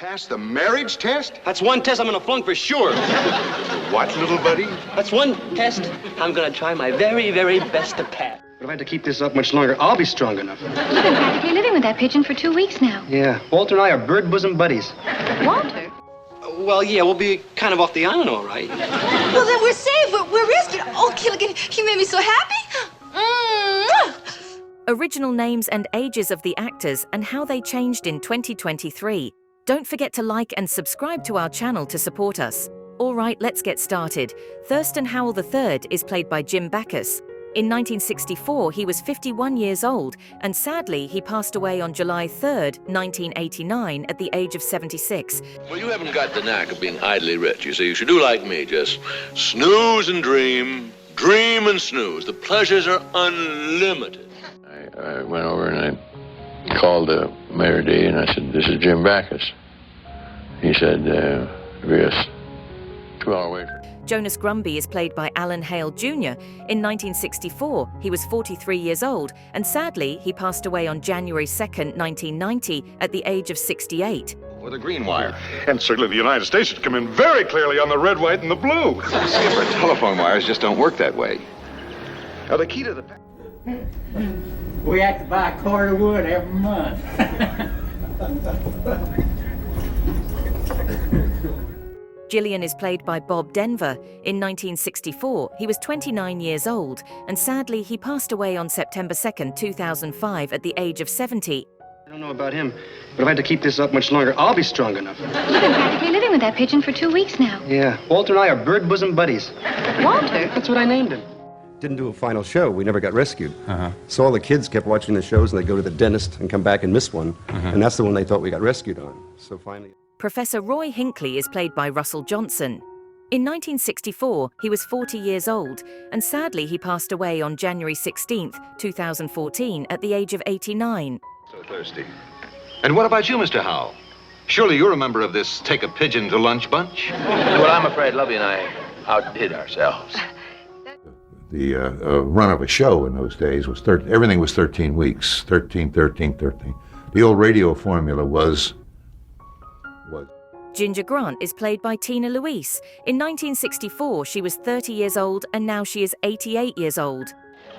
Pass the marriage test? That's one test I'm gonna flunk for sure. What, little buddy? That's one test I'm gonna try my very, very best to pass. But if I had to keep this up much longer, I'll be strong enough. You've been practically living with that pigeon for 2 weeks now. Yeah, Walter and I are bird bosom buddies. Walter? Well, yeah, we'll be kind of off the island, all right. Well, then we're safe. We're rescued. Oh, Gilligan, you made me so happy. Original names and ages of the actors and how they changed in 2023. Don't forget to like and subscribe to our channel to support us. All right, let's get started. Thurston Howell III is played by Jim Backus. In 1964, he was 51 years old, and sadly, he passed away on July 3rd, 1989, at the age of 76. Well, you haven't got the knack of being idly rich. You see, you should do like me, just snooze and dream, dream and snooze. The pleasures are unlimited. I went over and I called Mayor D, and I said, "This is Jim Backus." He said, "We're just 2 hours away." Jonas Grumby is played by Alan Hale Jr. In 1964, he was 43 years old, and sadly, he passed away on January 2nd, 1990, at the age of 68. With a green wire. And certainly the United States should come in very clearly on the red, white, and the blue. See, if our telephone wires just don't work that way. Now, the key to the... We have to buy a cord of wood every month. Gilligan is played by Bob Denver. In 1964, he was 29 years old, and sadly, he passed away on September 2nd, 2005, at the age of 70. I don't know about him, but if I had to keep this up much longer, I'll be strong enough. You've been practically living with that pigeon for 2 weeks now. Yeah, Walter and I are bird bosom buddies. Walter? That's what I named him. Didn't do a final show. We never got rescued. So all the kids kept watching the shows, and they'd go to the dentist and come back and miss one. And that's the one they thought we got rescued on. So finally... Professor Roy Hinckley is played by Russell Johnson. In 1964, he was 40 years old, and sadly he passed away on January 16th, 2014, at the age of 89. So thirsty. And what about you, Mr. Howell? Surely you're a member of this Take a Pigeon to Lunch bunch? Well, I'm afraid Lovey and I outdid ourselves. The run of a show in those days was everything was 13 weeks. 13, 13, 13. The old radio formula was... Ginger Grant is played by Tina Louise. In 1964, she was 30 years old, and now she is 88 years old.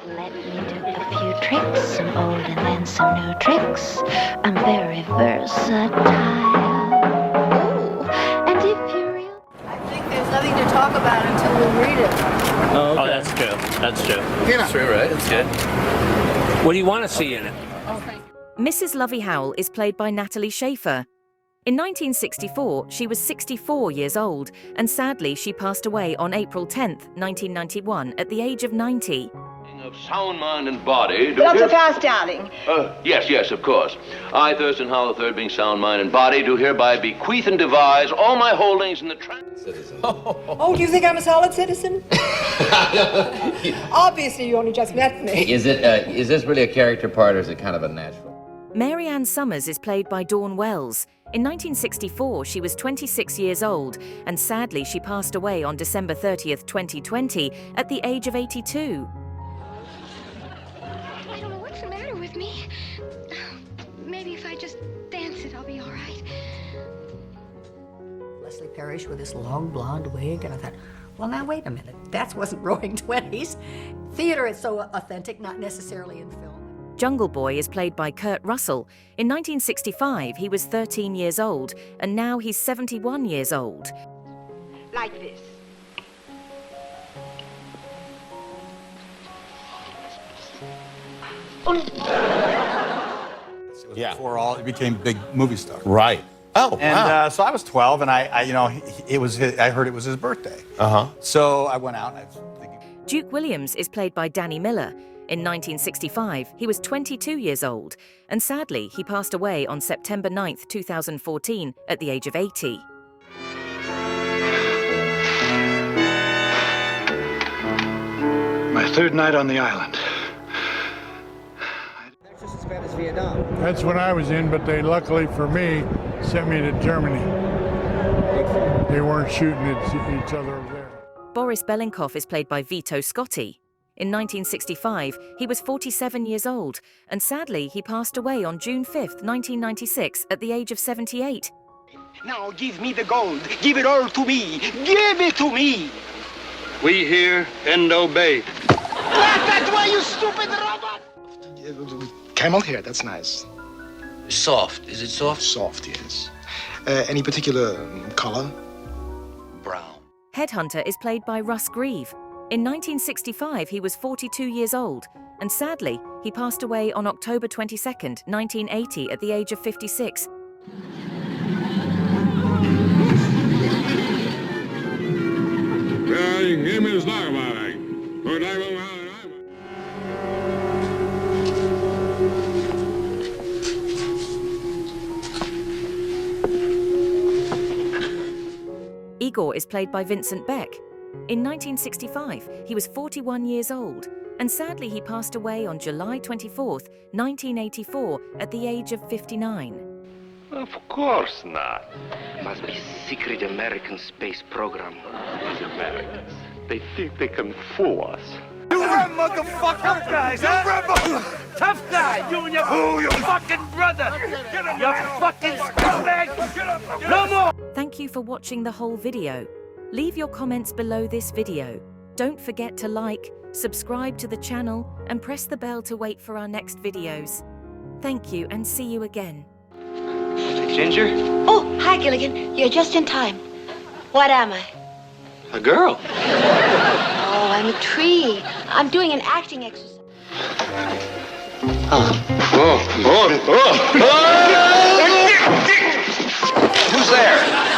Let me do a few tricks, some old and then some new tricks. I'm very versatile. Ooh, and if you're real... I think there's nothing to talk about until we read it. Oh, okay. Oh, that's true. That's true. That's true, right? That's good. What do you want to see in it? Oh, thank you. Mrs. Lovey Howell is played by Natalie Schaefer. In 1964, she was 64 years old, and sadly, she passed away on April 10th, 1991, at the age of 90. Of sound mind and body. Not so fast, darling. Yes, of course. I, Thurston Howell III, being sound mind and body, do hereby bequeath and devise all my holdings in the Citizen. Oh, do you think I'm a solid citizen? Obviously, you only just met me. Is this really a character part, or is it kind of a natural? Mary Ann Summers is played by Dawn Wells. In 1964, she was 26 years old, and sadly, she passed away on December 30th, 2020, at the age of 82. I don't know what's the matter with me. Maybe if I just dance it, I'll be all right. Leslie Parrish with this long blonde wig, and I thought, well, now, wait a minute. That wasn't Roaring Twenties. Theater is so authentic, not necessarily in film. Jungle Boy is played by Kurt Russell. In 1965, he was 13 years old, and now he's 71 years old. Like this. Before all, he became big movie star. Right. Oh, and, wow. So I was 12, and I heard it was his birthday. So I went out, and I was thinking... Duke Williams is played by Danny Miller. In 1965, he was 22 years old, and sadly, he passed away on September 9th, 2014, at the age of 80. My third night on the island. Texas as bad as Vietnam. That's what I was in, but they, luckily for me, sent me to Germany. They weren't shooting at each other over there. Boris Belenkoff is played by Vito Scotti. In 1965, he was 47 years old, and sadly, he passed away on June 5th, 1996, at the age of 78. Now give me the gold. Give it all to me. Give it to me. We hear and obey. That's why, you stupid robot. Camel hair, that's nice. Soft. Is it soft? Soft, yes. Any particular color? Brown. Headhunter is played by Russ Grieve. In 1965, he was 42 years old, and sadly, he passed away on October 22nd, 1980, at the age of 56. Igor is played by Vincent Beck. In 1965, he was 41 years old, and sadly he passed away on July 24th, 1984, at the age of 59. Of course not. Must be secret American space program. These Americans, they think they can fool us. You run, motherfucker! Tough guys, huh? Tough guy! You and your fucking brother! You fucking scumbag! No more! Thank you for watching the whole video. Leave your comments below this video. Don't forget to like, subscribe to the channel, and press the bell to wait for our next videos. Thank you, and see you again. Ginger? Oh, hi, Gilligan. You're just in time. What am I? A girl. Oh, I'm a tree. I'm doing an acting exercise. Who's there?